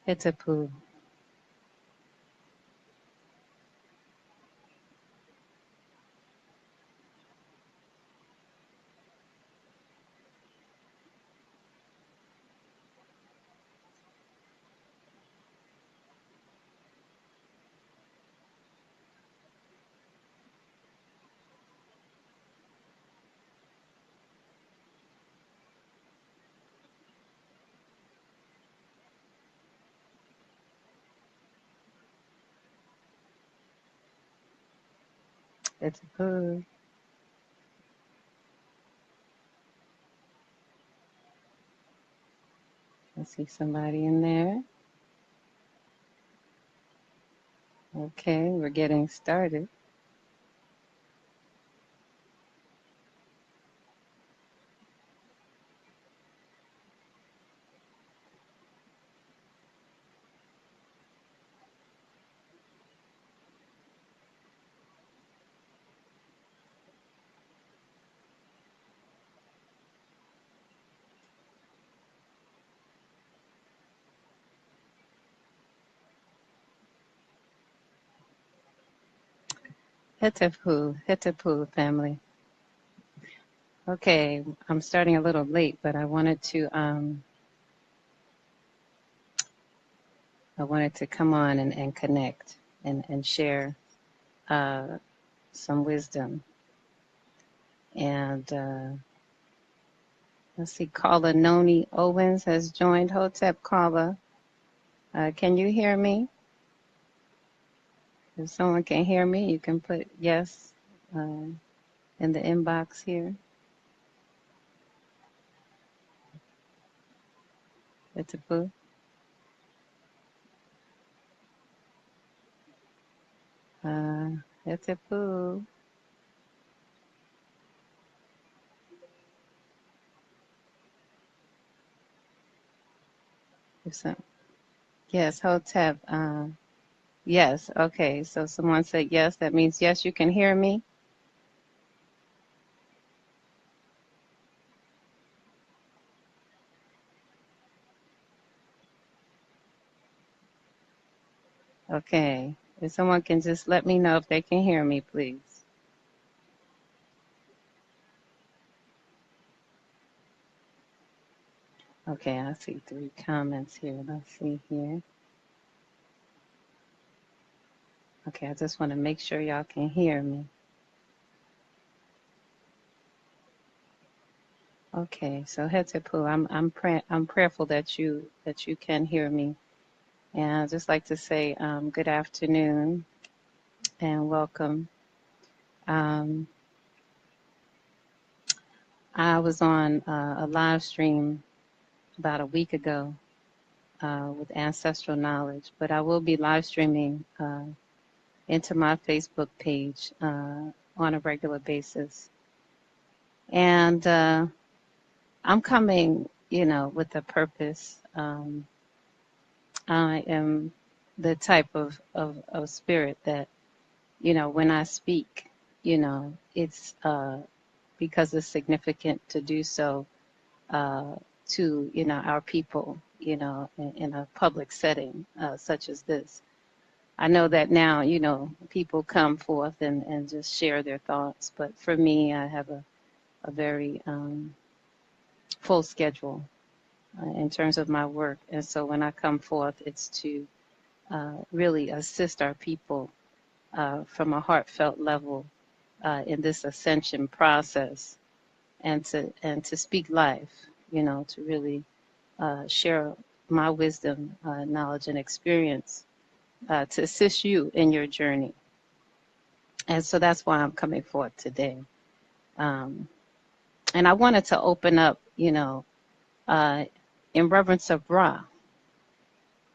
Hitapu. Hitapu. I see somebody in there. Okay, we're getting started. Hitapu family. Okay, I'm starting a little late, but I wanted to come on and connect and share some wisdom. And let's see, Carla Noni Owens has joined. Hotep Carla, can you hear me? If someone can hear me, you can put yes in the inbox here. Hitapu. Hitapu. Yes, Hotep. Yes, okay. So someone said yes. That means yes, you can hear me. Okay. If someone can just let me know if they can hear me, please. Okay, I see 3 comments here. Let's see here. Okay, I just want to make sure y'all can hear me. Okay, so Hetapu, I'm prayerful that you can hear me, and I'd just like to say good afternoon and welcome. I was on a live stream about a week ago with ancestral knowledge, but I will be live streaming into my Facebook page on a regular basis, and I'm coming, with a purpose. I am the type of spirit that, when I speak, it's because it's significant to do so to, our people, in a public setting such as this. I know that now, people come forth and just share their thoughts, but for me, I have a very full schedule in terms of my work. And so when I come forth, it's to really assist our people from a heartfelt level in this ascension process, and to speak life, to really share my wisdom, knowledge, and experience to assist you in your journey. And so that's why I'm coming forth today. And I wanted to open up, in reverence of Ra.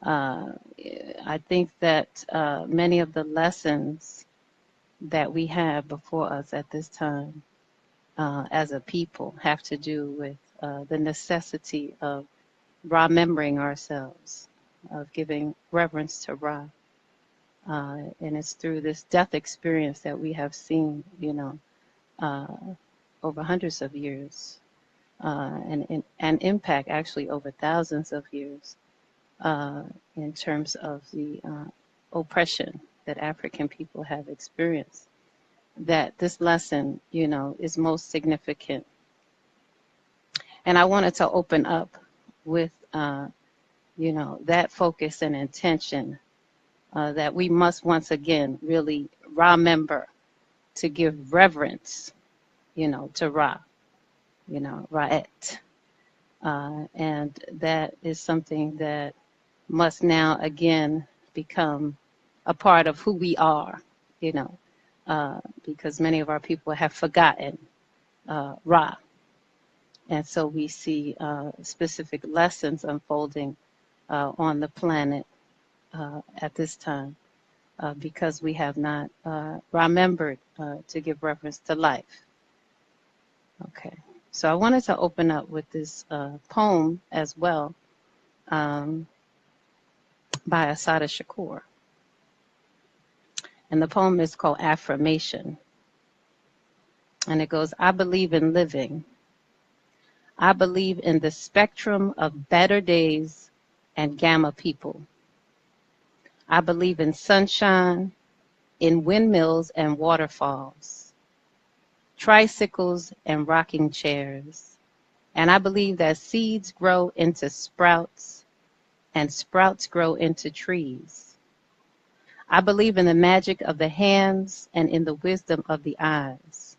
I think that many of the lessons that we have before us at this time as a people have to do with the necessity of Ra-membering ourselves, of giving reverence to Ra. And it's through this death experience that we have seen, over hundreds of years, and impact actually over thousands of years, in terms of the oppression that African people have experienced, that this lesson, is most significant. And I wanted to open up with, that focus and intention that we must once again really remember to give reverence, to Ra, Ra'et. And that is something that must now again become a part of who we are, because many of our people have forgotten Ra. And so we see specific lessons unfolding on the planet at this time because we have not remembered to give reverence to life. Okay, so I wanted to open up with this poem as well by Assata Shakur. And the poem is called Affirmation. And it goes, I believe in living. I believe in the spectrum of better days and gamma people. I believe in sunshine, in windmills and waterfalls, tricycles and rocking chairs. And I believe that seeds grow into sprouts and sprouts grow into trees. I believe in the magic of the hands and in the wisdom of the eyes.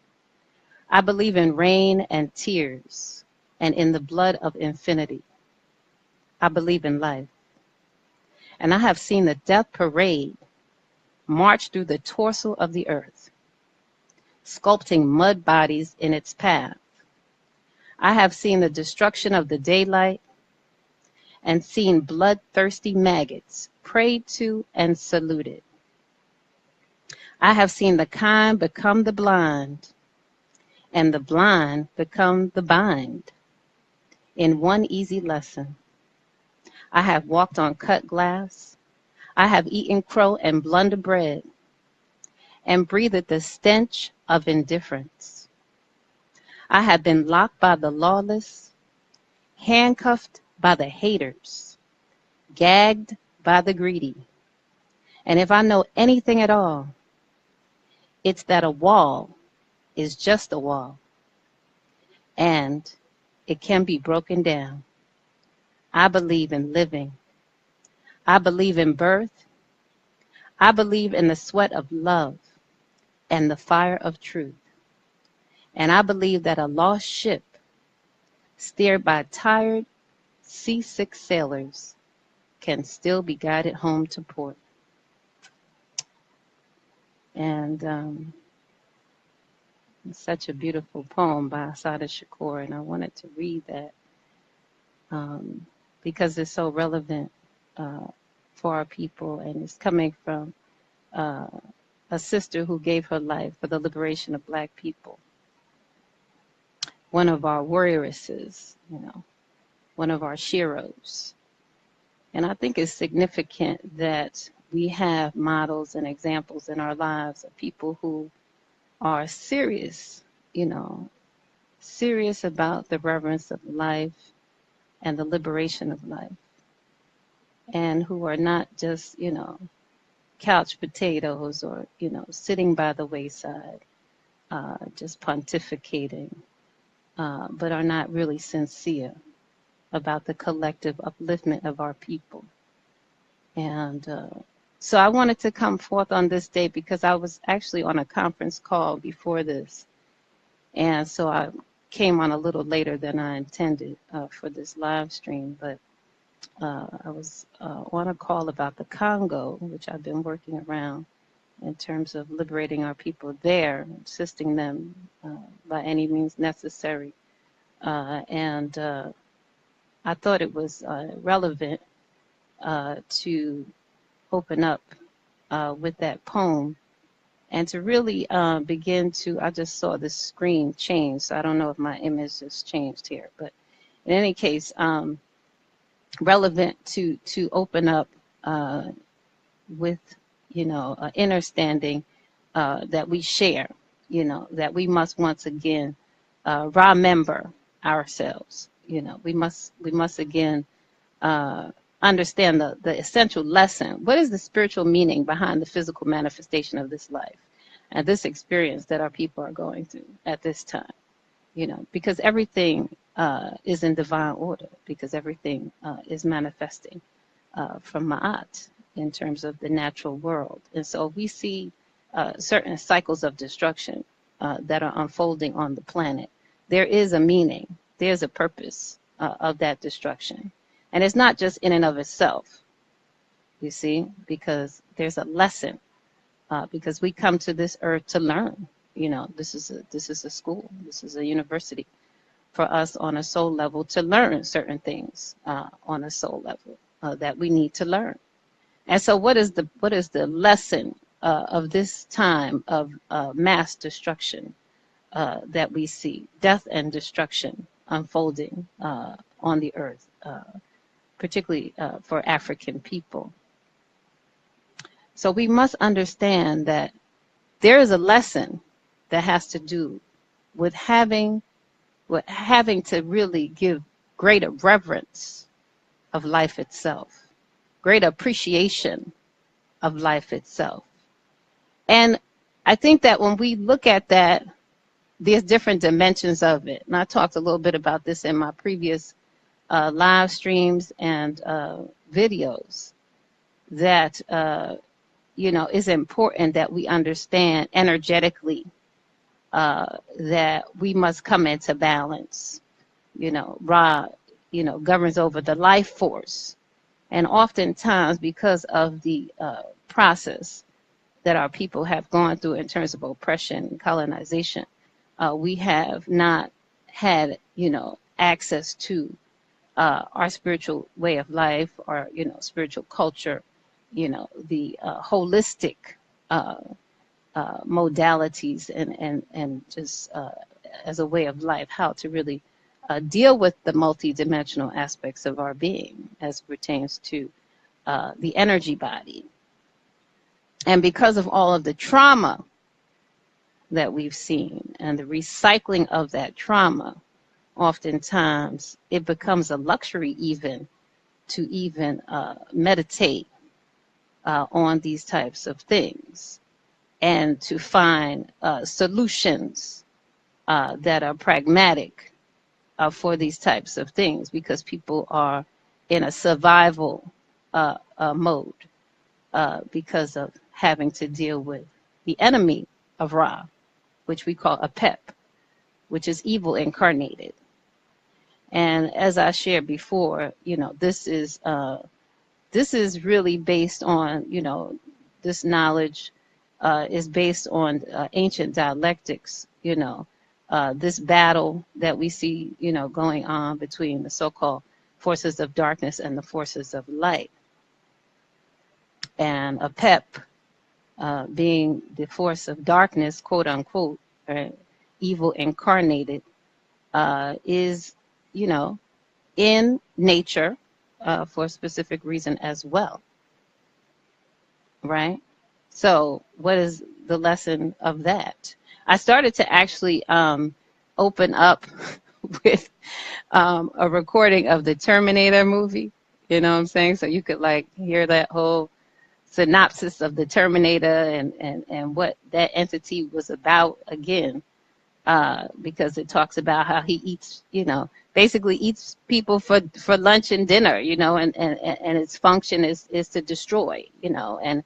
I believe in rain and tears and in the blood of infinity. I believe in life. And I have seen the death parade march through the torso of the earth, sculpting mud bodies in its path. I have seen the destruction of the daylight and seen bloodthirsty maggots prayed to and saluted. I have seen the kind become the blind and the blind become the bind in one easy lesson. I have walked on cut glass. I have eaten crow and blunder bread and breathed the stench of indifference. I have been locked by the lawless, handcuffed by the haters, gagged by the greedy. And if I know anything at all, it's that a wall is just a wall, and it can be broken down. I believe in living. I believe in birth. I believe in the sweat of love and the fire of truth. And I believe that a lost ship, steered by tired, seasick sailors, can still be guided home to port. And it's such a beautiful poem by Assata Shakur, and I wanted to read that because it's so relevant for our people, and it's coming from a sister who gave her life for the liberation of Black people. One of our warrioresses, one of our sheroes. And I think it's significant that we have models and examples in our lives of people who are serious, serious about the reverence of life and the liberation of life, and who are not just, couch potatoes or, sitting by the wayside, just pontificating, but are not really sincere about the collective upliftment of our people. And so I wanted to come forth on this day because I was actually on a conference call before this. And so I came on a little later than I intended for this live stream, but I was on a call about the Congo, which I've been working around in terms of liberating our people there, assisting them by any means necessary. And I thought it was relevant to open up with that poem and to really begin to, I just saw the screen change, so I don't know if my image has changed here, but in any case, relevant to open up with, understanding that we share, that we must once again remember ourselves. We must again understand the essential lesson. What is the spiritual meaning behind the physical manifestation of this life and this experience that our people are going through at this time? You know, because everything is in divine order, because everything is manifesting from Ma'at in terms of the natural world. And so we see certain cycles of destruction that are unfolding on the planet. There is a meaning, there's a purpose of that destruction. And it's not just in and of itself, you see, because there's a lesson, because we come to this earth to learn. You know, this is a school, this is a university for us on a soul level to learn certain things on a soul level that we need to learn. And so what is the lesson of this time of mass destruction that we see, death and destruction unfolding on the earth, particularly for African people? So we must understand that there is a lesson that has to do with having to really give greater reverence of life itself, great appreciation of life itself. And I think that when we look at that, there's different dimensions of it. And I talked a little bit about this in my previous live streams and videos, that you know, it's important that we understand energetically that we must come into balance. You know, Ra, you know, governs over the life force. And oftentimes, because of the process that our people have gone through in terms of oppression and colonization, we have not had, you know, access to our spiritual way of life, or, you know, spiritual culture, you know, the holistic modalities and just as a way of life, how to really deal with the multidimensional aspects of our being as it pertains to the energy body. And because of all of the trauma that we've seen and the recycling of that trauma, oftentimes it becomes a luxury even to even meditate on these types of things and to find solutions that are pragmatic for these types of things, because people are in a survival mode because of having to deal with the enemy of Ra, which we call a Hebt, which is evil incarnated. And as I shared before, you know, this is really based on, you know, this knowledge is based on ancient dialectics, you know, this battle that we see, you know, going on between the so-called forces of darkness and the forces of light. And a Hebt, being the force of darkness, quote unquote, evil incarnated, is, you know, in nature for a specific reason as well, right? So what is the lesson of that? I started to actually open up with a recording of the Terminator movie, you know what I'm saying? So you could like hear that whole synopsis of the Terminator and what that entity was about again, because it talks about how he eats, you know, basically eats people for lunch and dinner, you know, and its function is to destroy, you know, and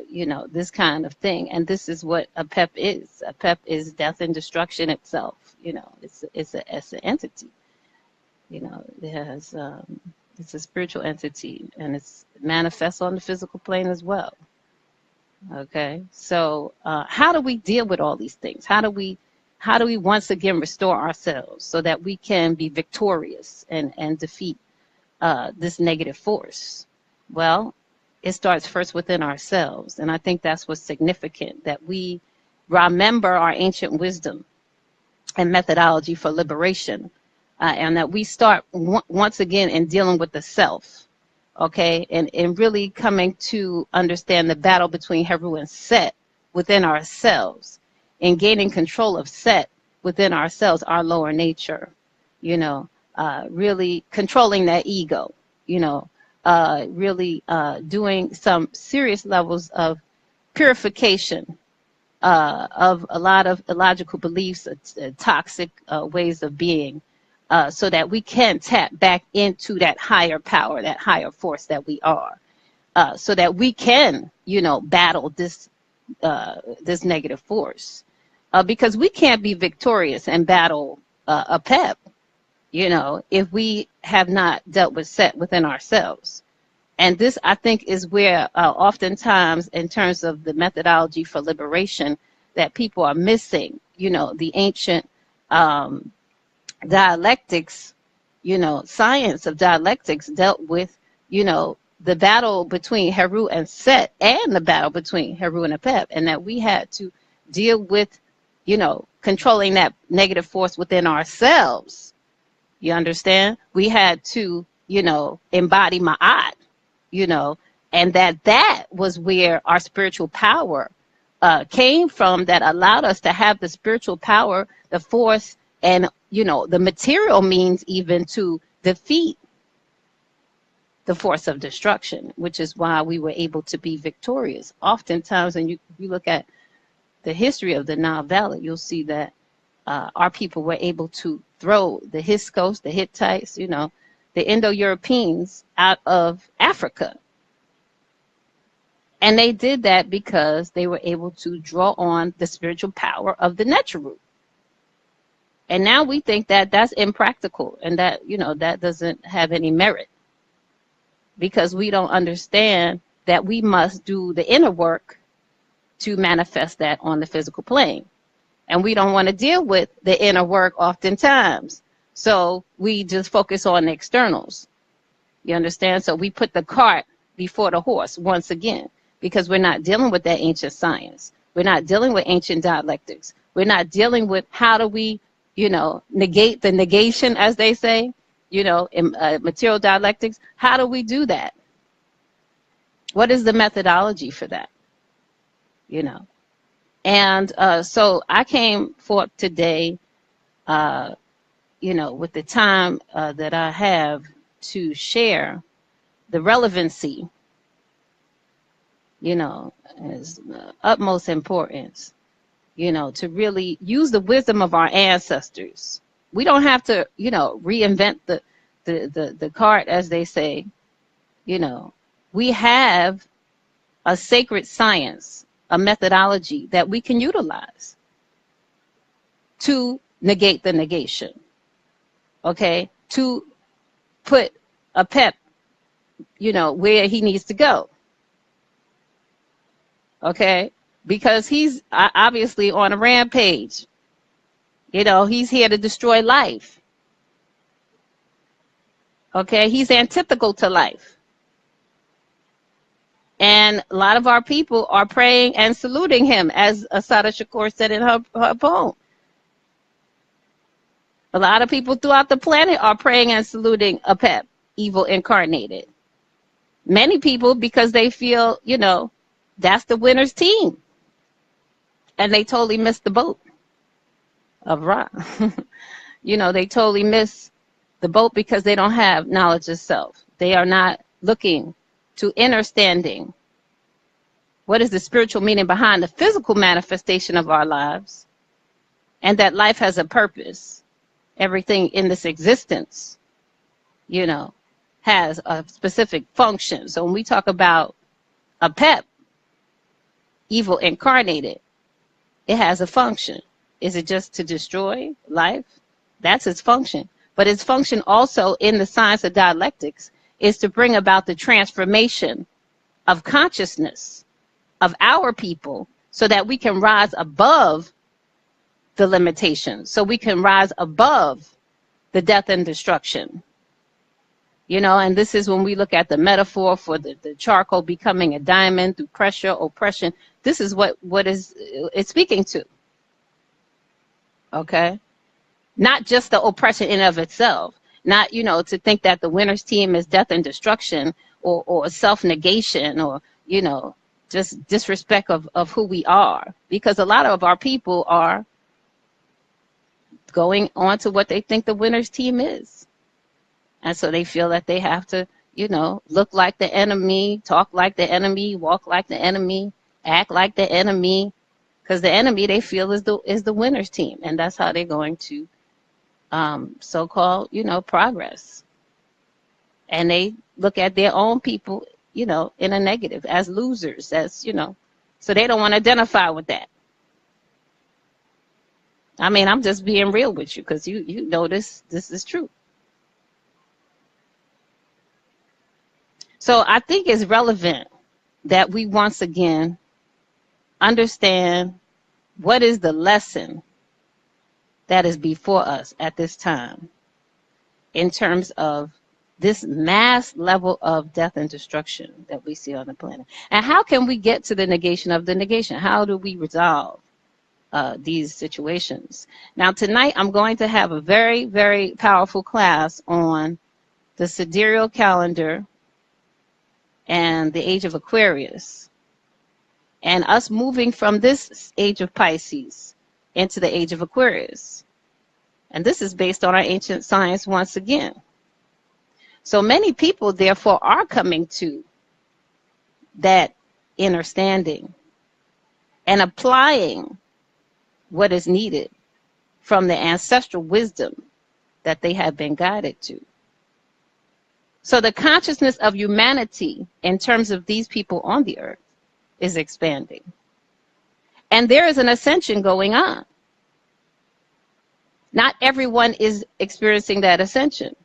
you know, this kind of thing. And this is what a Hebt is. A Hebt is death and destruction itself, you know. It's an entity, you know. It has it's a spiritual entity, and it's manifests on the physical plane as well. Okay, so how do we deal with all these things? How do we once again restore ourselves so that we can be victorious and defeat this negative force? Well, it starts first within ourselves, and I think that's what's significant, that we remember our ancient wisdom and methodology for liberation, and that we start once again in dealing with the self, okay, and really coming to understand the battle between Heru and Set within ourselves, and gaining control of Set within ourselves, our lower nature, you know, really controlling that ego, really doing some serious levels of purification of a lot of illogical beliefs, toxic ways of being, so that we can tap back into that higher power, that higher force that we are, so that we can, battle this this negative force, because we can't be victorious and battle a PEP, if we have not dealt with set within ourselves. And this, I think, is where oftentimes, in terms of the methodology for liberation, that people are missing. The ancient dialectics, science of dialectics dealt with, the battle between Heru and Set, and the battle between Heru and Apep, and that we had to deal with, controlling that negative force within ourselves. You understand? We had to, embody Ma'at, and that was where our spiritual power came from, that allowed us to have the spiritual power, the force, and, the material means even to defeat the force of destruction, which is why we were able to be victorious. Oftentimes, and you look at the history of the Nile Valley, you'll see that our people were able to throw the Hyksos, the Hittites, the Indo-Europeans out of Africa. And they did that because they were able to draw on the spiritual power of the Neteru. And now we think that that's impractical, and that, that doesn't have any merit, because we don't understand that we must do the inner work to manifest that on the physical plane. And we don't want to deal with the inner work oftentimes. So we just focus on the externals. You understand? So we put the cart before the horse once again, because we're not dealing with that ancient science. We're not dealing with ancient dialectics. We're not dealing with how do we, negate the negation, as they say, in material dialectics. How do we do that? What is the methodology for that? And so I came forth today, with the time that I have to share the relevancy, is utmost importance, to really use the wisdom of our ancestors. We don't have to, reinvent the cart, as they say. We have a sacred science, a methodology that we can utilize to negate the negation, okay? To put a PEP, where he needs to go, okay? Because he's obviously on a rampage. He's here to destroy life, okay? He's antithetical to life. And a lot of our people are praying and saluting him, as Asada Shakur said in her poem. A lot of people throughout the planet are praying and saluting Apep, evil incarnated. Many people because they feel, that's the winner's team. And they totally missed the boat of Ra. They totally miss the boat because they don't have knowledge of self. They are not looking to understanding what is the spiritual meaning behind the physical manifestation of our lives, and that life has a purpose. Everything in this existence, has a specific function. So when we talk about a PEP, evil incarnated, it has a function. Is it just to destroy life? That's its function. But its function also in the science of dialectics is to bring about the transformation of consciousness of our people, so that we can rise above the limitations, so we can rise above the death and destruction. And this is when we look at the metaphor for the charcoal becoming a diamond through pressure, oppression. This is what it's speaking to. Okay? Not just the oppression in of itself. Not, to think that the winner's team is death and destruction, or self-negation, or, just disrespect of who we are. Because a lot of our people are going on to what they think the winner's team is. And so they feel that they have to, you know, look like the enemy, talk like the enemy, walk like the enemy, act like the enemy, because the enemy they feel is the winner's team, and that's how they're going to so-called, you know, progress. And they look at their own people, you know, in a negative, as losers, as, you know, so they don't want to identify with that. I mean, I'm just being real with you, because you know this is true. So I think it's relevant that we once again understand what is the lesson that is before us at this time in terms of this mass level of death and destruction that we see on the planet. And how can we get to the negation of the negation? How do we resolve these situations? Now, tonight I'm going to have a very, very powerful class on the Satiereal Calendar and the Age of Aquarius, and us moving from this age of Pisces into the Age of Aquarius. And this is based on our ancient science once again. So many people, therefore, are coming to that understanding and applying what is needed from the ancestral wisdom that they have been guided to. So the consciousness of humanity in terms of these people on the earth is expanding. And there is an ascension going on. Not everyone is experiencing that ascension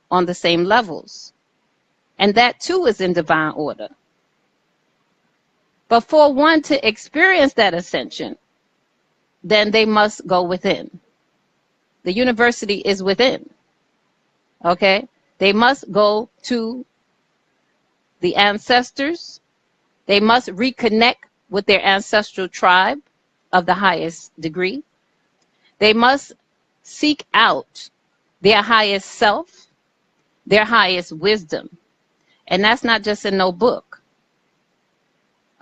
on the same levels. And that too is in divine order. But for one to experience that ascension, then they must go within. The university is within. Okay? They must go to the ancestors. They must reconnect with their ancestral tribe of the highest degree. They must seek out their highest self, their highest wisdom. And that's not just in no book.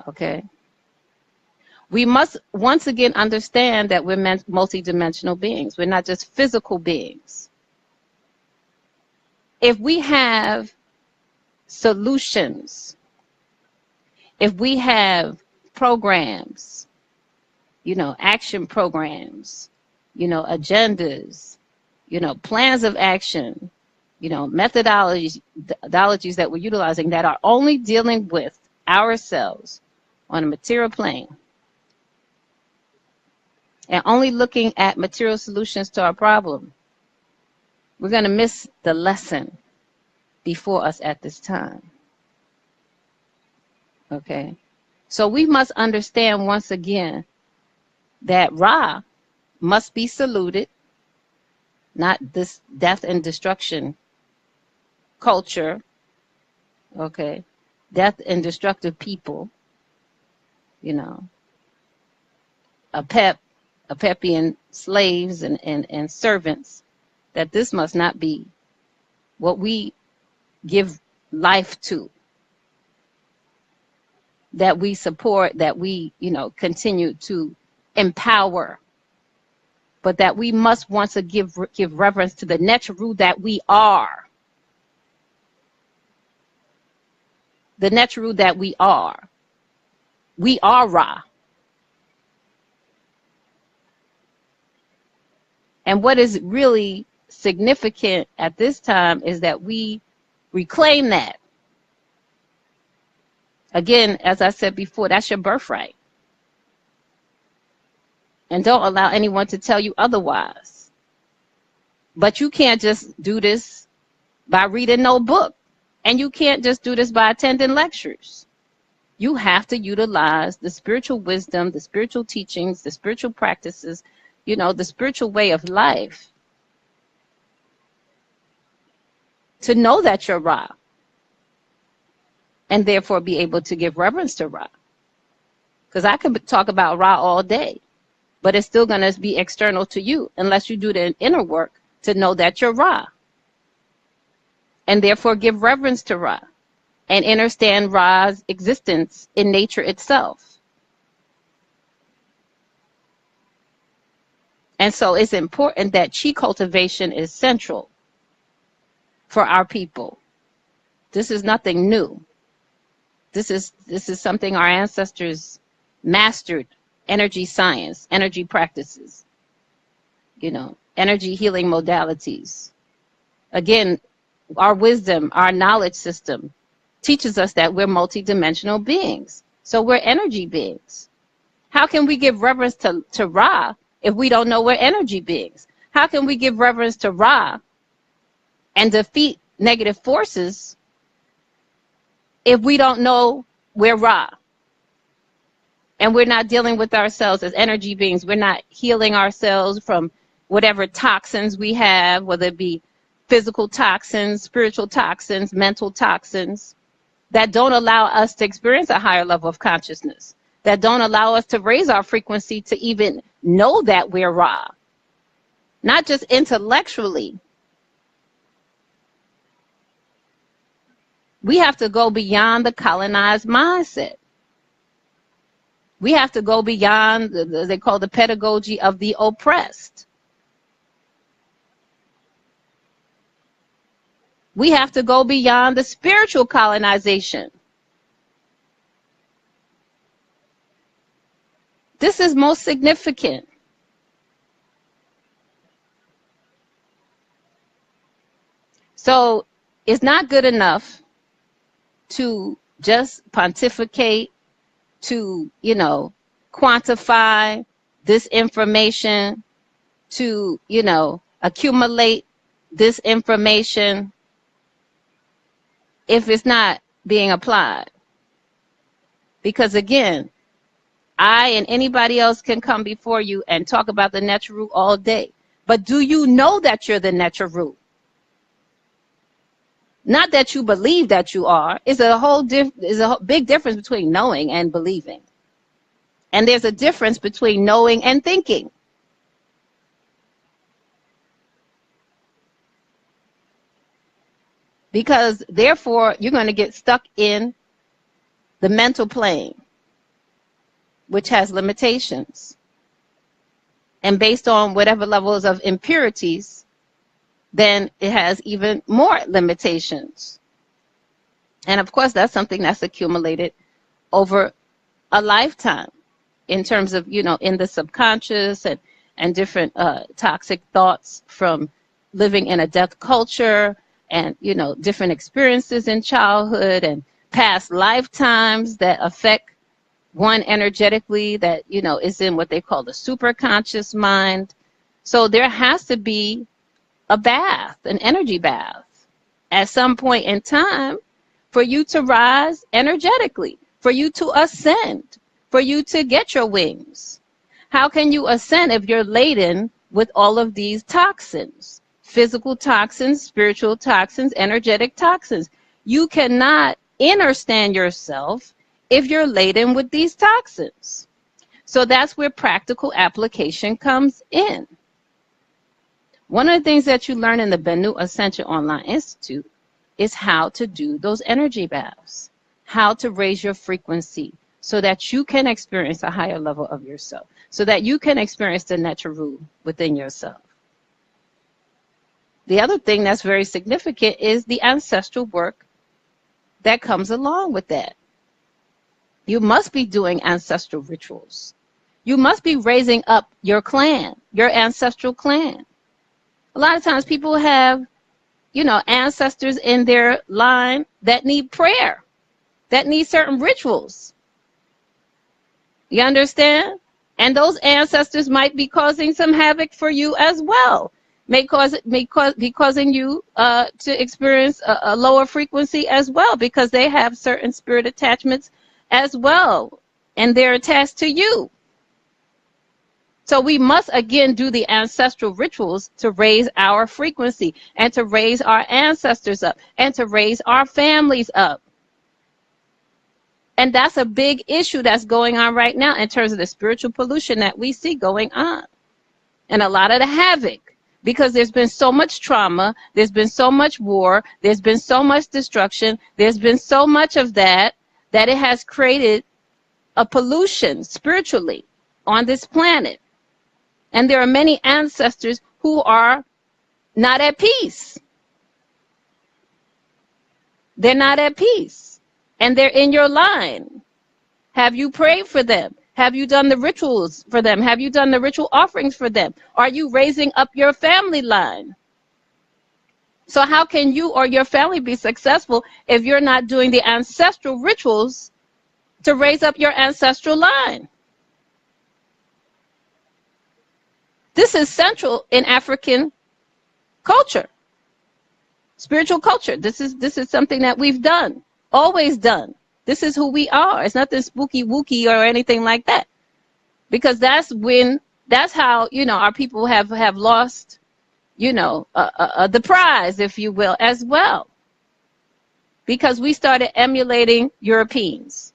Okay? We must once again understand that we're multidimensional beings. We're not just physical beings. If we have solutions, if we have programs, you know, action programs, you know, agendas, you know, plans of action, you know, methodologies that we're utilizing that are only dealing with ourselves on a material plane and only looking at material solutions to our problem, we're going to miss the lesson before us at this time. Okay? So we must understand once again that Ra must be saluted, not this death and destruction culture, okay? Death and destructive people, you know, Pepian slaves and servants, that this must not be what we give life to, that we support, that we, you know, continue to empower, but that we must once again give reverence to the natural that we are. The natural that we are. We are Ra. And what is really significant at this time is that we reclaim that. Again, as I said before, that's your birthright. And don't allow anyone to tell you otherwise. But you can't just do this by reading no book. And you can't just do this by attending lectures. You have to utilize the spiritual wisdom, the spiritual teachings, the spiritual practices, you know, the spiritual way of life to know that you're Ra, and therefore be able to give reverence to Ra. Because I could talk about Ra all day, but it's still going to be external to you unless you do the inner work to know that you're Ra, and therefore give reverence to Ra and understand Ra's existence in nature itself. And so it's important that chi cultivation is central for our people This is nothing new. This is something our ancestors mastered. Energy science, energy practices, you know, energy healing modalities. Again, our wisdom, our knowledge system teaches us that we're multidimensional beings. So we're energy beings. How can we give reverence to Ra if we don't know we're energy beings? How can we give reverence to Ra and defeat negative forces if we don't know we're Ra? And we're not dealing with ourselves as energy beings. We're not healing ourselves from whatever toxins we have, whether it be physical toxins, spiritual toxins, mental toxins, that don't allow us to experience a higher level of consciousness, that don't allow us to raise our frequency to even know that we're Ra. Not just intellectually. We have to go beyond the colonized mindset. We have to go beyond, they call the pedagogy of the oppressed. We have to go beyond the spiritual colonization. This is most significant. So it's not good enough to just pontificate, to, you know, quantify this information, to, you know, accumulate this information if it's not being applied. Because again, I and anybody else can come before you and talk about the Neteru all day. But do you know that you're the Neteru? Not that you believe that you are. It's a big difference between knowing and believing. And there's a difference between knowing and thinking. Because therefore, you're going to get stuck in the mental plane, which has limitations. And based on whatever levels of impurities, then it has even more limitations. And of course, that's something that's accumulated over a lifetime in terms of, you know, in the subconscious and different toxic thoughts from living in a death culture and, you know, different experiences in childhood and past lifetimes that affect one energetically, that, you know, is in what they call the superconscious mind. So there has to be a bath, an energy bath, at some point in time for you to rise energetically, for you to ascend, for you to get your wings. How can you ascend if you're laden with all of these toxins? Physical toxins, spiritual toxins, energetic toxins. You cannot understand yourself if you're laden with these toxins. So that's where practical application comes in. One of the things that you learn in the Bennu Ascension Online Institute is how to do those energy baths, how to raise your frequency so that you can experience a higher level of yourself, so that you can experience the Neteru within yourself. The other thing that's very significant is the ancestral work that comes along with that. You must be doing ancestral rituals. You must be raising up your clan, your ancestral clan. A lot of times people have, you know, ancestors in their line that need prayer, that need certain rituals. You understand? And those ancestors might be causing some havoc for you as well. May be causing you to experience a lower frequency as well, because they have certain spirit attachments as well, and they're attached to you. So we must, again, do the ancestral rituals to raise our frequency and to raise our ancestors up and to raise our families up. And that's a big issue that's going on right now in terms of the spiritual pollution that we see going on. And a lot of the havoc, because there's been so much trauma, there's been so much war, there's been so much destruction, there's been so much of that it has created a pollution spiritually on this planet. And there are many ancestors who are not at peace. They're not at peace, and they're in your line. Have you prayed for them? Have you done the rituals for them? Have you done the ritual offerings for them? Are you raising up your family line? So how can you or your family be successful if you're not doing the ancestral rituals to raise up your ancestral line? This is central in African culture, spiritual culture. This is something that we've done, always done. This is who we are. It's nothing spooky wooky or anything like that. Because that's how, our people have lost, the prize, if you will, as well. Because we started emulating Europeans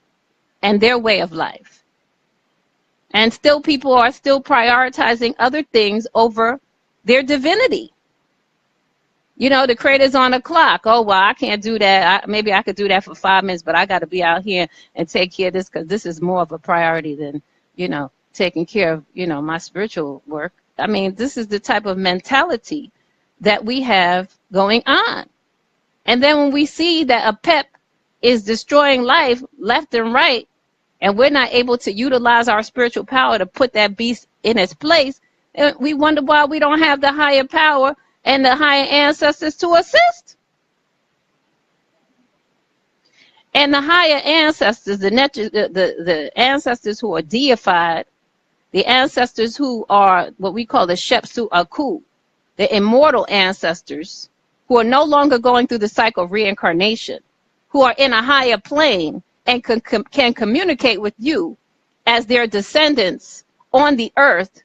and their way of life. And still people are still prioritizing other things over their divinity. The creator's on a clock. Oh, well, I can't do that. Maybe I could do that for 5 minutes, but I got to be out here and take care of this because this is more of a priority than, taking care of, my spiritual work. I mean, this is the type of mentality that we have going on. And then when we see that a pep is destroying life left and right, and we're not able to utilize our spiritual power to put that beast in its place, we wonder why we don't have the higher power and the higher ancestors to assist. And the higher ancestors, the ancestors who are deified, the ancestors who are what we call the Shepsu Aku, the immortal ancestors, who are no longer going through the cycle of reincarnation, who are in a higher plane and can communicate with you as their descendants on the earth,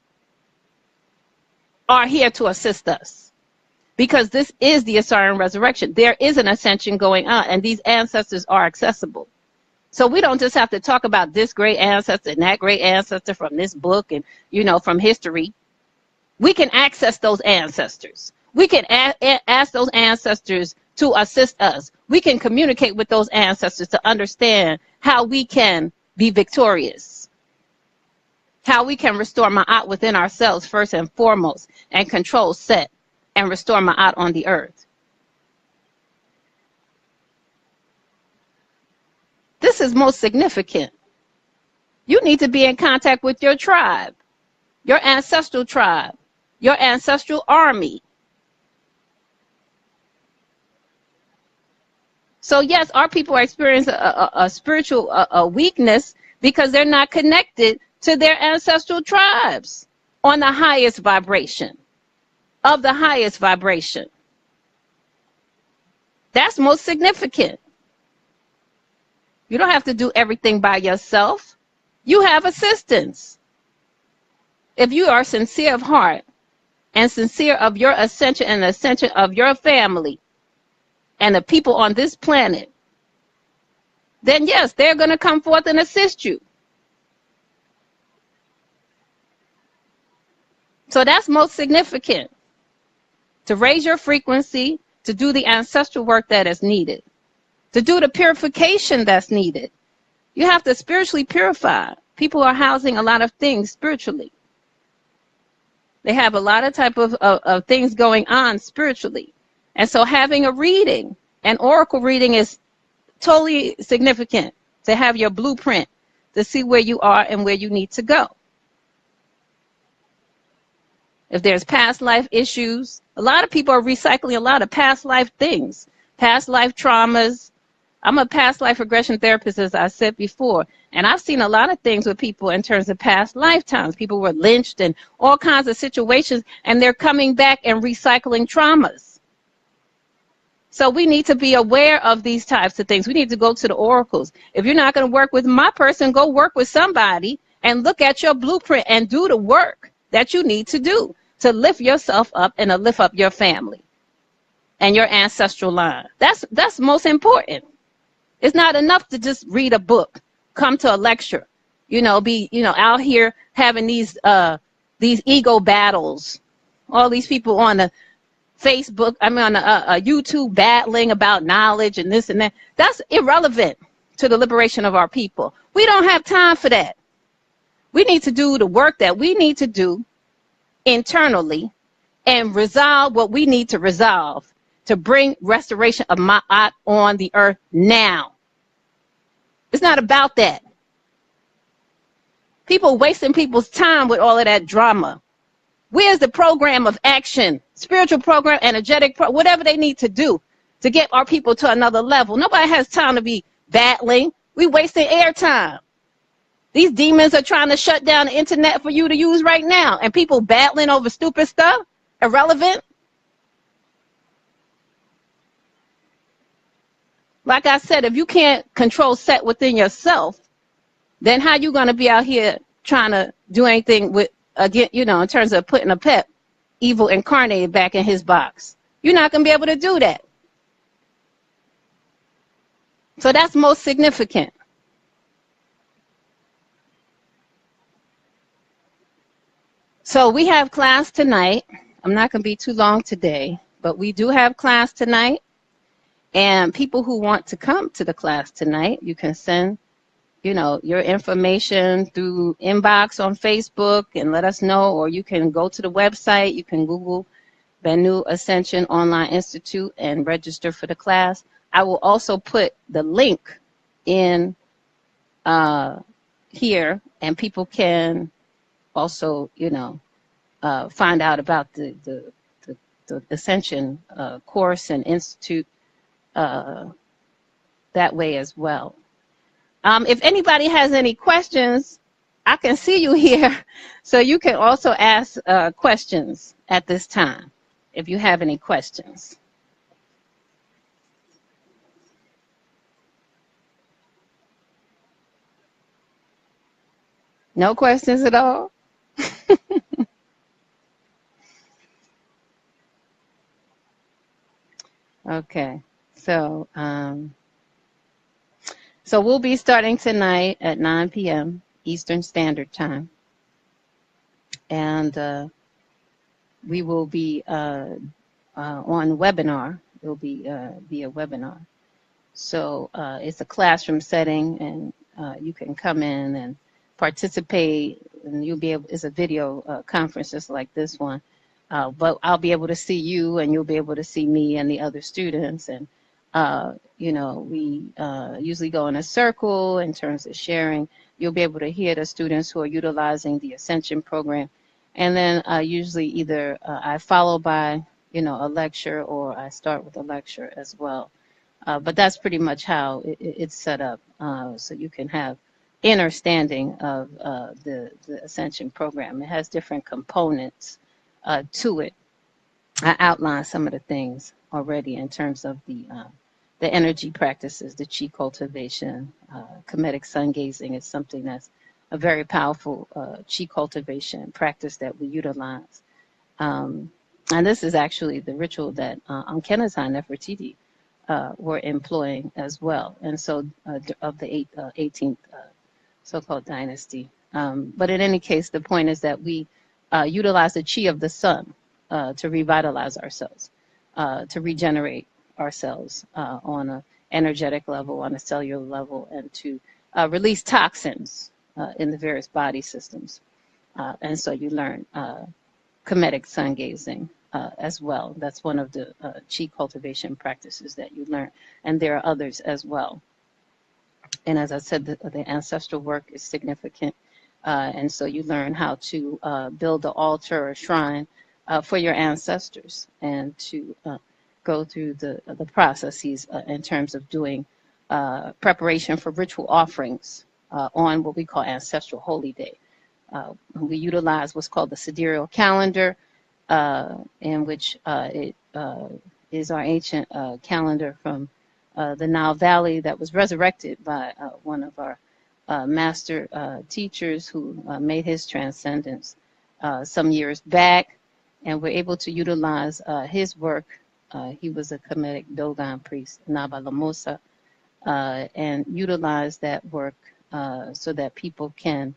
are here to assist us. Because this is the Ascension resurrection. There is an ascension going on, and these ancestors are accessible. So we don't just have to talk about this great ancestor and that great ancestor from this book and, from history. We can access those ancestors. We can ask those ancestors to assist us. We can communicate with those ancestors to understand how we can be victorious, how we can restore Ma'at within ourselves first and foremost, and control Set and restore Ma'at on the earth. This is most significant. You need to be in contact with your tribe, your ancestral tribe, your ancestral army. So yes, our people experience a spiritual weakness because they're not connected to their ancestral tribes on the highest vibration, of the highest vibration. That's most significant. You don't have to do everything by yourself. You have assistance. If you are sincere of heart and sincere of your ascension and the ascension of your family and the people on this planet, then yes, they're going to come forth and assist you. So that's most significant. To raise your frequency, to do the ancestral work that is needed, to do the purification that's needed. You have to spiritually purify. People are housing a lot of things spiritually. They have a lot of type of things going on spiritually. And so having a reading, an oracle reading, is totally significant to have your blueprint to see where you are and where you need to go. If there's past life issues, a lot of people are recycling a lot of past life things, past life traumas. I'm a past life regression therapist, as I said before, and I've seen a lot of things with people in terms of past lifetimes. People were lynched and all kinds of situations, and they're coming back and recycling traumas. So we need to be aware of these types of things. We need to go to the oracles. If you're not going to work with my person, go work with somebody and look at your blueprint and do the work that you need to do to lift yourself up and to lift up your family and your ancestral line. That's most important. It's not enough to just read a book, come to a lecture, be out here having these ego battles. All these people on the Facebook, on a YouTube battling about knowledge and this and that. That's irrelevant to the liberation of our people. We don't have time for that. We need to do the work that we need to do internally and resolve what we need to resolve to bring restoration of Ma'at on the earth now. It's not about that. People wasting people's time with all of that drama. Where's the program of action, spiritual program, energetic, whatever they need to do to get our people to another level? Nobody has time to be battling. We wasting airtime. These demons are trying to shut down the internet for you to use right now, and people battling over stupid stuff, irrelevant. Like I said, if you can't control set within yourself, then how you going to be out here trying to do anything with, again, you know, in terms of putting a pet, evil incarnated back in his box? You're not going to be able to do that. So that's most significant. So we have class tonight. I'm not going to be too long today, but we do have class tonight. And people who want to come to the class tonight, you can send, you know, your information through inbox on Facebook and let us know, or you can go to the website. You can Google Bennu Ascension Online Institute and register for the class. I will also put the link in here, and people can also, you know, find out about the Ascension course and institute that way as well. If anybody has any questions, I can see you here, so you can also ask questions at this time if you have any questions. No questions at all? Okay, so so we'll be starting tonight at 9 p.m. Eastern Standard Time, and we will be on webinar. It will be via webinar. So it's a classroom setting, and you can come in and participate, and you'll be able. It's a video conference just like this one. But I'll be able to see you, and you'll be able to see me and the other students. And, you know, we usually go in a circle in terms of sharing. You'll be able to hear the students who are utilizing the Ascension program. And then usually either I follow by, you know, a lecture, or I start with a lecture as well. But that's pretty much how it's set up, so you can have understanding of the Ascension program. It has different components to it. I outlined some of the things already in terms of the energy practices, the chi cultivation, Kemetic sun gazing is something that's a very powerful chi cultivation practice that we utilize. And this is actually the ritual that Ankenaton Nefertiti were employing as well, and so of the 18th so-called dynasty. But in any case, the point is that we utilize the chi of the sun to revitalize ourselves, to regenerate ourselves on an energetic level, on a cellular level, and to release toxins in the various body systems. And so you learn Kemetic sun gazing as well. That's one of the chi cultivation practices that you learn, and there are others as well. And as I said, the ancestral work is significant. And so you learn how to build the altar or shrine for your ancestors, and to go through the processes in terms of doing preparation for ritual offerings on what we call Ancestral Holy Day. We utilize what's called the Satiereal Calendar, in which it is our ancient calendar from the Nile Valley that was resurrected by one of our master teachers who made his transcendence some years back, and we're able to utilize his work. He was a Kemetic Dogon priest, Naba Lamosa, and utilize that work so that people can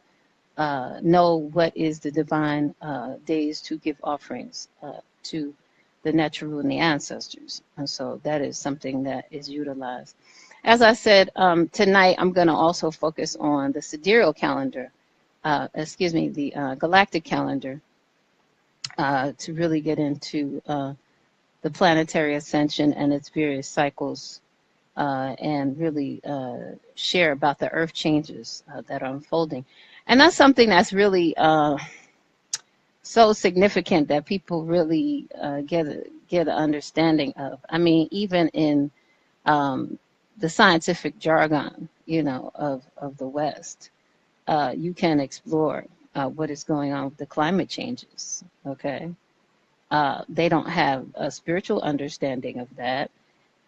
know what is the divine days to give offerings to the Neteru and the ancestors. And so that is something that is utilized. As I said, tonight I'm going to also focus on the Sidereal calendar, the galactic calendar, to really get into the planetary ascension and its various cycles, and really share about the earth changes that are unfolding. And that's something that's really so significant that people really get an understanding of. I mean, even in the scientific jargon, of the West, you can explore what is going on with the climate changes. Okay, they don't have a spiritual understanding of that,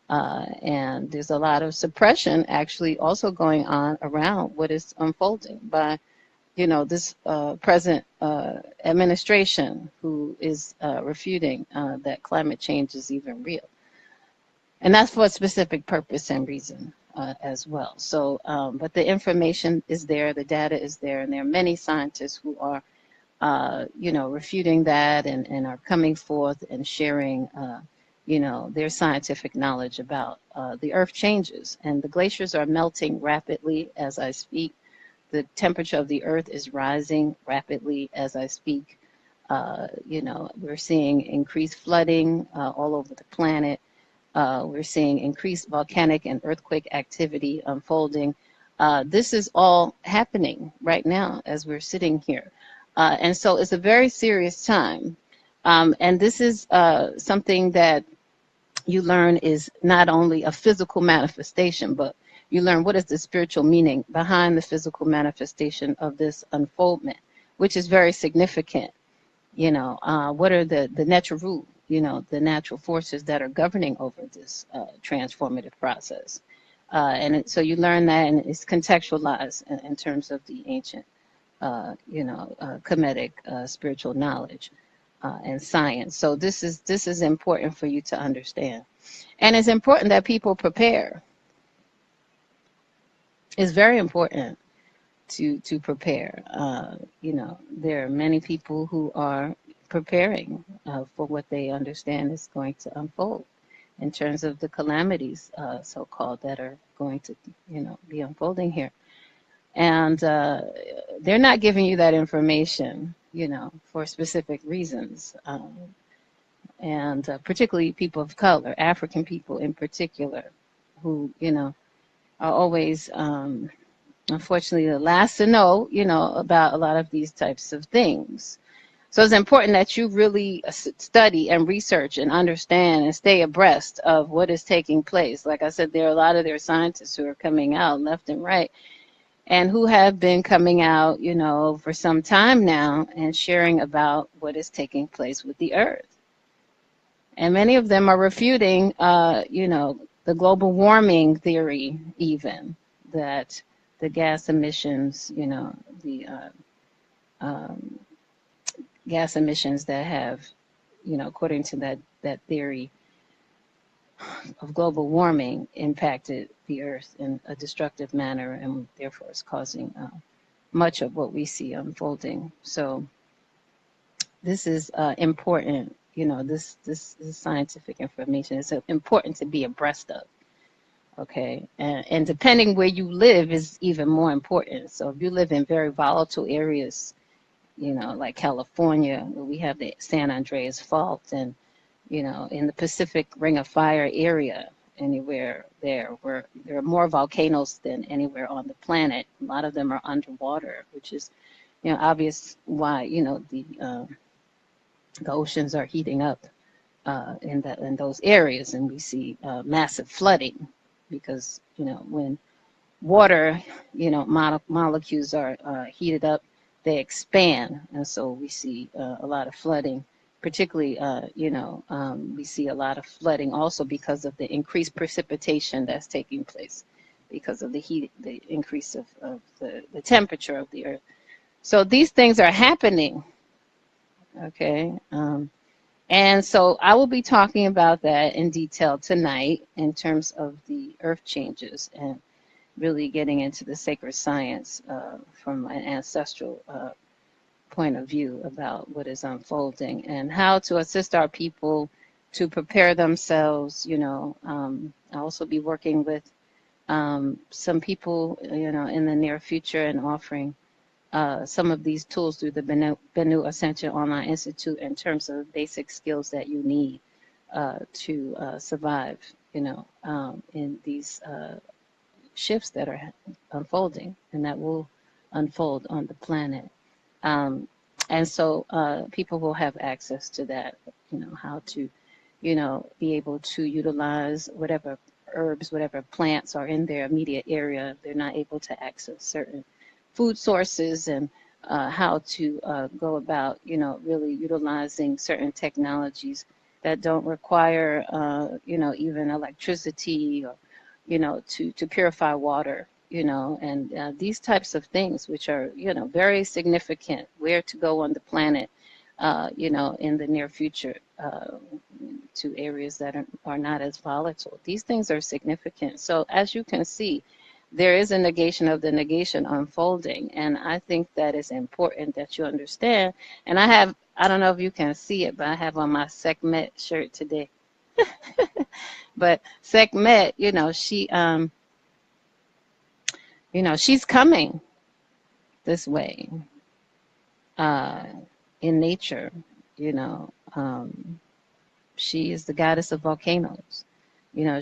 and there's a lot of suppression actually also going on around what is unfolding by this present administration, who is refuting that climate change is even real. And that's for a specific purpose and reason as well. So, but the information is there, the data is there, and there are many scientists who are, refuting that and are coming forth and sharing, their scientific knowledge about the earth changes. And the glaciers are melting rapidly as I speak. The temperature of the earth is rising rapidly as I speak. We're seeing increased flooding all over the planet. We're seeing increased volcanic and earthquake activity unfolding. This is all happening right now as we're sitting here. And so it's a very serious time. And this is something that you learn is not only a physical manifestation, but you learn what is the spiritual meaning behind the physical manifestation of this unfoldment, which is very significant. What are the natural, the natural forces that are governing over this transformative process. So you learn that, and it's contextualized in terms of the ancient, Kemetic spiritual knowledge and science. So this is important for you to understand. And it's important that people prepare. It's very important to prepare. There are many people who are preparing for what they understand is going to unfold in terms of the calamities, so-called, that are going to, be unfolding here. And they're not giving you that information, for specific reasons. And particularly people of color, African people in particular, who, are always, unfortunately, the last to know, about a lot of these types of things. So it's important that you really study and research and understand and stay abreast of what is taking place. Like I said, there are a lot of their scientists who are coming out left and right, and who have been coming out, for some time now and sharing about what is taking place with the earth. And many of them are refuting, the global warming theory, even, that the gas emissions, the gas emissions that have, according to that theory of global warming, impacted the earth in a destructive manner, and therefore is causing much of what we see unfolding. So this is important. This is scientific information. It's important to be abreast of. Okay, and depending where you live is even more important. So if you live in very volatile areas, like California, where we have the San Andreas Fault, and in the Pacific Ring of Fire area, anywhere there, where there are more volcanoes than anywhere on the planet. A lot of them are underwater, which is, obvious why, the oceans are heating up in those areas, and we see massive flooding because, when water, molecules are heated up, they expand, and so we see a lot of flooding. Particularly, we see a lot of flooding also because of the increased precipitation that's taking place because of the heat, the increase of the temperature of the earth. So these things are happening, okay? And so I will be talking about that in detail tonight in terms of the earth changes and really getting into the sacred science from an ancestral point of view about what is unfolding and how to assist our people to prepare themselves. I'll also be working with some people, in the near future, and offering some of these tools through the Bennu Ascension Online Institute in terms of basic skills that you need to survive, in these shifts that are unfolding and that will unfold on the planet. Um, and so people will have access to that, how to, be able to utilize whatever herbs, whatever plants are in their immediate area. They're not able to access certain food sources, and how to go about, really utilizing certain technologies that don't require, even electricity, or, to purify water, and these types of things, which are, very significant, where to go on the planet, in the near future, to areas that are not as volatile. These things are significant. So as you can see, there is a negation of the negation unfolding. And I think that is important that you understand. And I don't know if you can see it, but I have on my Sekhmet shirt today. But Sekhmet, she's coming this way in nature, she is the goddess of volcanoes.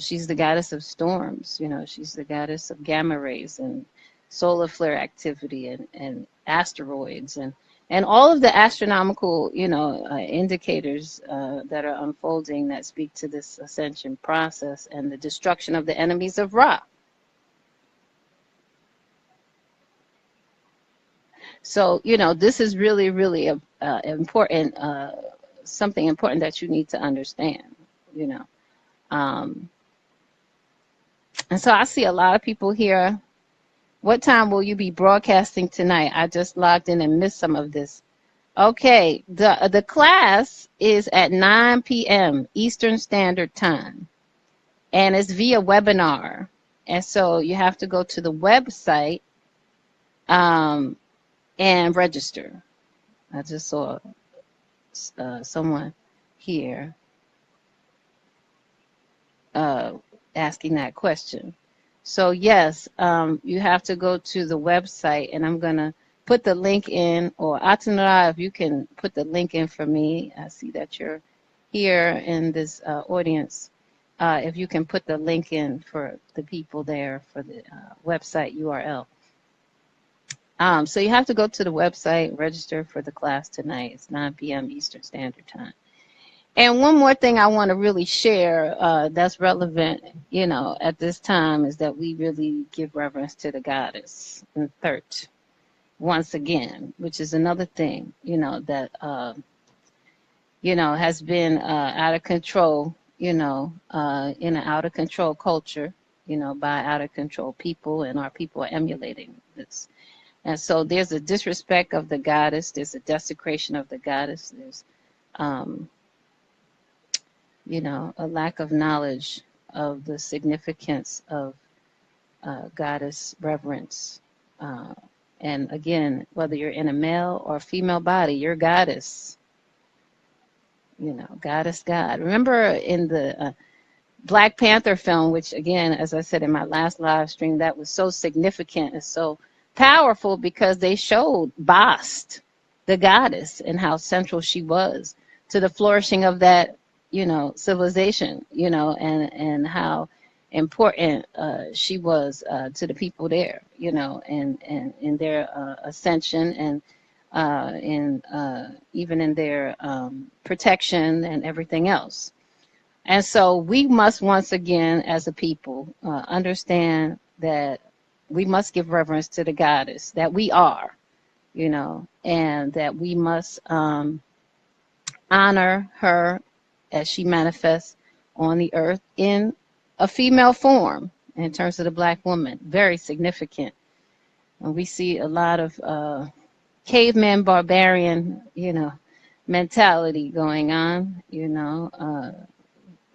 She's the goddess of storms. She's the goddess of gamma rays and solar flare activity, and asteroids, and all of the astronomical, indicators that are unfolding that speak to this ascension process and the destruction of the enemies of Ra. So, this is really, really important, something important that you need to understand, and so I see a lot of people here. What time will you be broadcasting tonight? I just logged in and missed some of this. Okay, the class is at 9 p.m. Eastern Standard Time, and it's via webinar. And so you have to go to the website and register. I just saw someone here asking that question. So yes, you have to go to the website, and I'm gonna put the link in, or Atanara, if you can put the link in for me. I see that you're here in this audience. If you can put the link in for the people there for the website URL. So you have to go to the website, register for the class tonight. It's 9 p.m. Eastern Standard Time. And one more thing I want to really share that's relevant, at this time, is that we really give reverence to the goddess and third, once again, which is another thing, that, has been out of control, in an out of control culture, by out of control people, and our people are emulating this. And so there's a disrespect of the goddess. There's a desecration of the goddess. There's, a lack of knowledge of the significance of goddess reverence. And again, whether you're in a male or female body, you're goddess. Goddess, God. Remember in the Black Panther film, which again, as I said in my last live stream, that was so significant and so powerful because they showed Bast, the goddess, and how central she was to the flourishing of that, civilization, and how important she was to the people there, and in their ascension, and even in their protection and everything else. And so we must once again, as a people, understand that we must give reverence to the goddess that we are, and that we must honor her as she manifests on the earth in a female form in terms of the Black woman. Very significant. And we see a lot of caveman barbarian, mentality going on,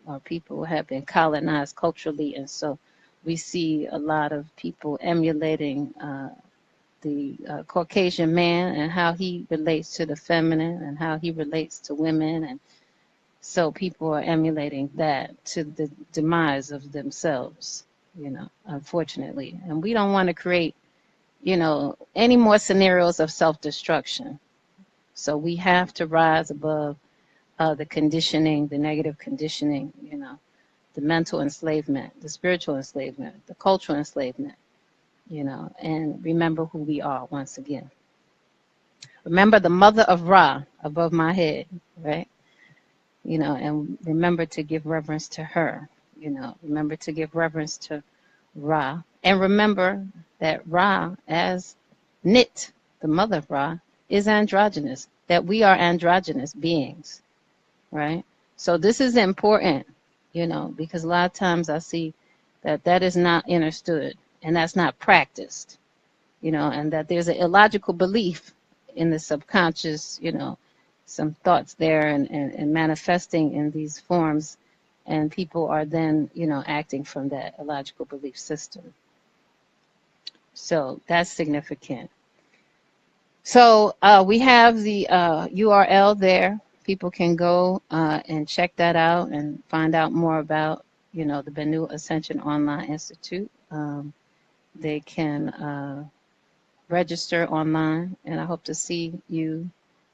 our people have been colonized culturally, and so we see a lot of people emulating the Caucasian man and how he relates to the feminine and how he relates to women. And so people are emulating that to the demise of themselves, unfortunately. And we don't want to create, any more scenarios of self-destruction. So we have to rise above the conditioning, the negative conditioning, the mental enslavement, the spiritual enslavement, the cultural enslavement, and remember who we are once again. Remember the mother of Ra above my head, right? And remember to give reverence to her. Remember to give reverence to Ra. And remember that Ra, as Nit, the mother of Ra, is androgynous, that we are androgynous beings, right? So this is important, because a lot of times I see that is not understood and that's not practiced, and that there's an illogical belief in the subconscious, some thoughts there and manifesting in these forms, and people are then, acting from that illogical belief system. So that's significant. So we have the URL there. People can go and check that out and find out more about, the Bennu Ascension Online Institute. They can register online, and I hope to see you,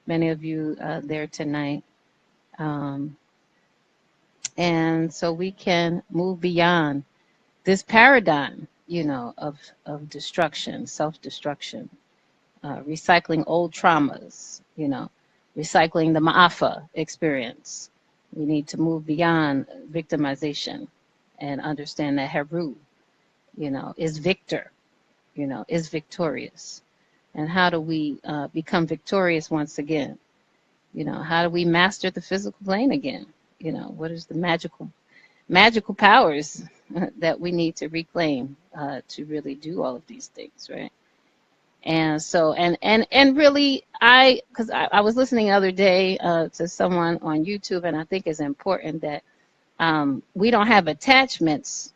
many of you there tonight. And so we can move beyond this paradigm, of destruction, self-destruction, recycling old traumas, recycling the Ma'afa experience. We need to move beyond victimization and understand that Heru, is victor, is victorious. And how do we become victorious once again? How do we master the physical plane again? What is the magical powers that we need to reclaim to really do all of these things, right? And so, and really, because I was listening the other day to someone on YouTube, and I think it's important that we don't have attachments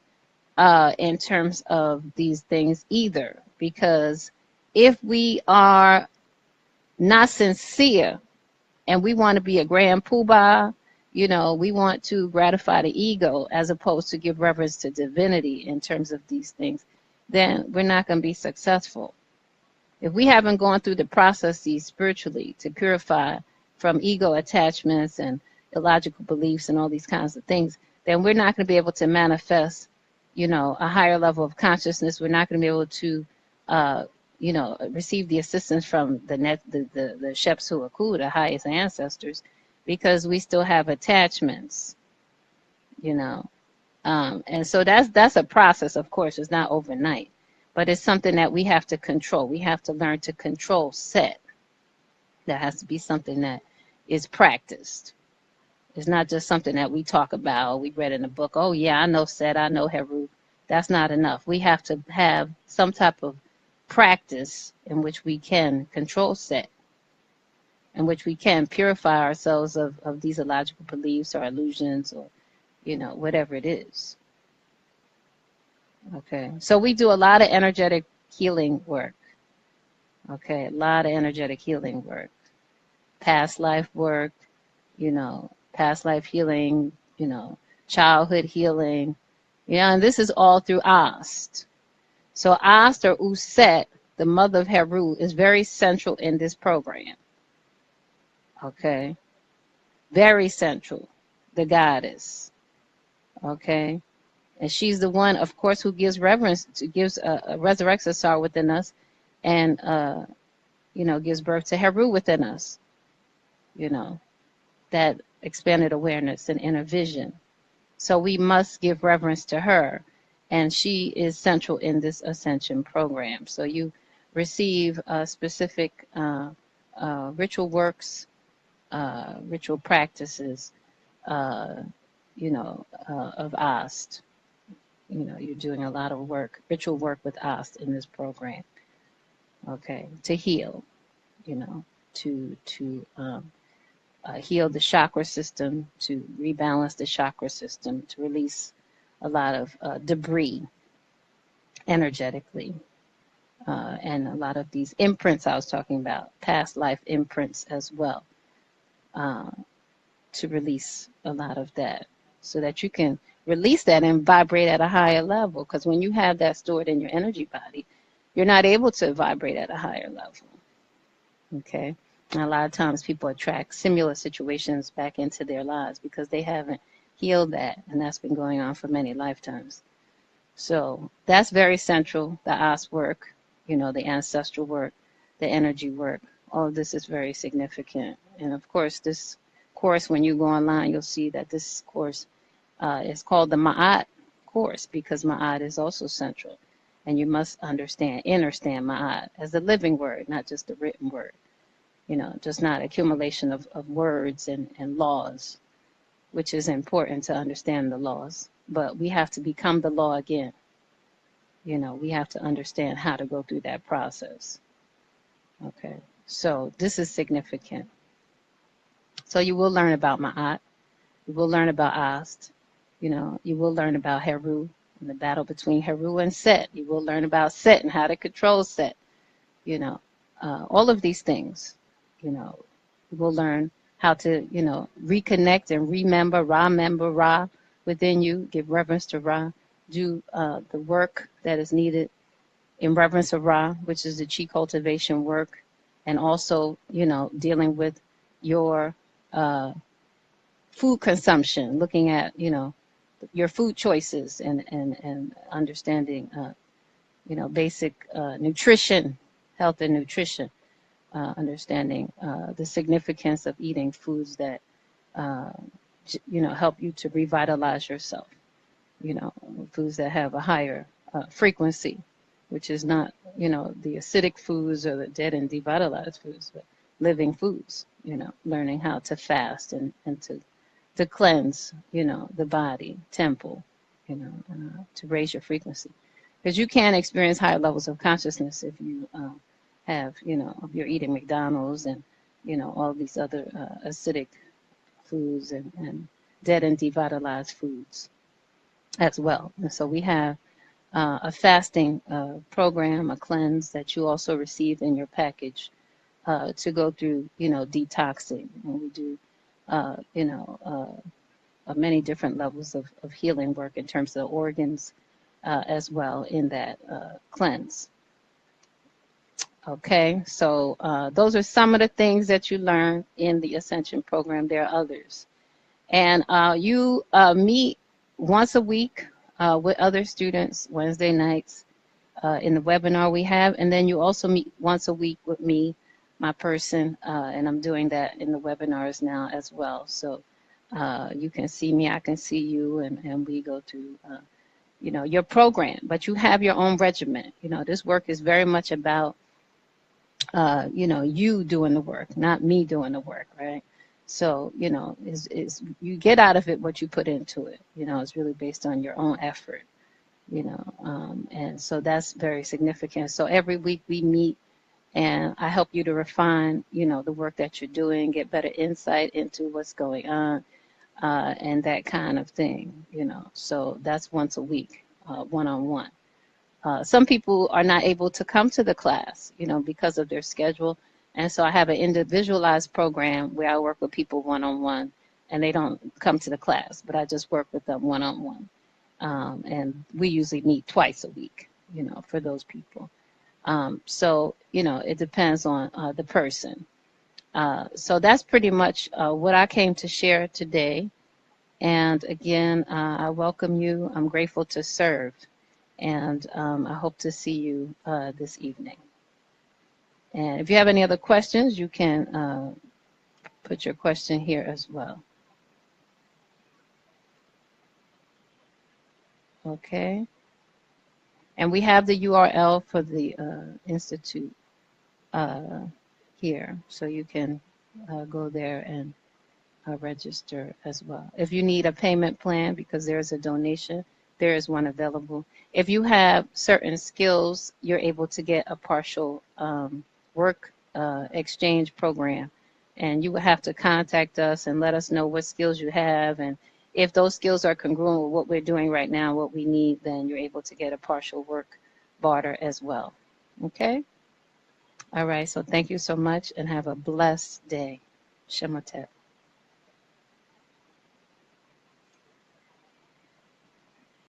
in terms of these things either, because if we are not sincere and we want to be a grand poobah, we want to gratify the ego as opposed to give reverence to divinity in terms of these things, then we're not going to be successful. If we haven't gone through the processes spiritually to purify from ego attachments and illogical beliefs and all these kinds of things, then we're not going to be able to manifest, a higher level of consciousness. We're not going to be able to, receive the assistance from the Shepsu Aku, the highest ancestors, because we still have attachments, and so that's a process. Of course, it's not overnight, but it's something that we have to control. We have to learn to control Set. That has to be something that is practiced. It's not just something that we talk about, we read in a book. Oh yeah, I know Set, I know Heru. That's not enough. We have to have some type of practice in which we can control Set, in which we can purify ourselves of these illogical beliefs or illusions or, whatever it is. Okay, so we do a lot of energetic healing work. Okay, a lot of energetic healing work. Past life work, past life healing, childhood healing, and this is all through Ast. So Ast, or Uset, the mother of Heru, is very central in this program. Okay, very central, the goddess. Okay, and she's the one, of course, who gives reverence, resurrects the Sar within us, and gives birth to Heru within us. That expanded awareness and inner vision. So we must give reverence to her, and she is central in this Ascension program. So you receive specific ritual works, ritual practices, of Ast. You're doing a lot of work, ritual work with Ast in this program. Okay, to heal, to heal the chakra system, to rebalance the chakra system, to release a lot of debris energetically, and a lot of these imprints I was talking about, past life imprints as well, to release a lot of that so that you can release that and vibrate at a higher level. Because when you have that stored in your energy body, you're not able to vibrate at a higher level. Okay, And a lot of times people attract similar situations back into their lives because they haven't healed that, and that's been going on for many lifetimes. So that's very central, the os work, the ancestral work, the energy work. All of this is very significant. And of course, this course, when you go online, you'll see that this course is called the Ma'at course because Ma'at is also central. And you must understand Ma'at as the living word, not just the written word. Just not accumulation of words and laws, which is important to understand the laws. But we have to become the law again. We have to understand how to go through that process. Okay, so this is significant. So you will learn about Ma'at. You will learn about Ast. You will learn about Heru and the battle between Heru and Set. You will learn about Set and how to control Set. All of these things. You will learn how to, reconnect and remember RA-mem-ber Ra within you. Give reverence to Ra. Do the work that is needed in reverence of Ra, which is the chi cultivation work, and also, dealing with your food consumption, looking at, your food choices and understanding, basic nutrition, health and nutrition, understanding the significance of eating foods that, help you to revitalize yourself, foods that have a higher frequency, which is not, the acidic foods or the dead and devitalized foods, but living foods, learning how to fast and to cleanse, the body, temple, to raise your frequency. Because you can experience higher levels of consciousness if you have, if you're eating McDonald's and, all these other acidic foods and dead and devitalized foods as well. And so we have a fasting program, a cleanse that you also receive in your package to go through, detoxing. And we do, many different levels of healing work in terms of organs as well in that cleanse. Okay, so those are some of the things that you learn in the Ascension program. There are others. And you meet once a week with other students Wednesday nights in the webinar we have. And then you also meet once a week with me, my person, and I'm doing that in the webinars now as well. So you can see me, I can see you, and we go through, your program. But you have your own regimen. This work is very much about, you doing the work, not me doing the work, right? So, is you get out of it what you put into it. It's really based on your own effort, and so that's very significant. So every week we meet and I help you to refine, the work that you're doing, get better insight into what's going on, and that kind of thing, So that's once a week, one-on-one. Some people are not able to come to the class, because of their schedule. And so I have an individualized program where I work with people one-on-one, and they don't come to the class, but I just work with them one-on-one. And we usually meet twice a week, for those people. So, it depends on the person. So that's pretty much what I came to share today. And again, I welcome you. I'm grateful to serve. And I hope to see you this evening. And if you have any other questions, you can put your question here as well. Okay. And we have the URL for the Institute here. So you can go there and register as well. If you need a payment plan, because there is a donation, there is one available. If you have certain skills, you're able to get a partial work exchange program, and you will have to contact us and let us know what skills you have, and if those skills are congruent with what we're doing right now, what we need, then you're able to get a partial work barter as well. Okay? All right, so thank you so much and have a blessed day. Shematet.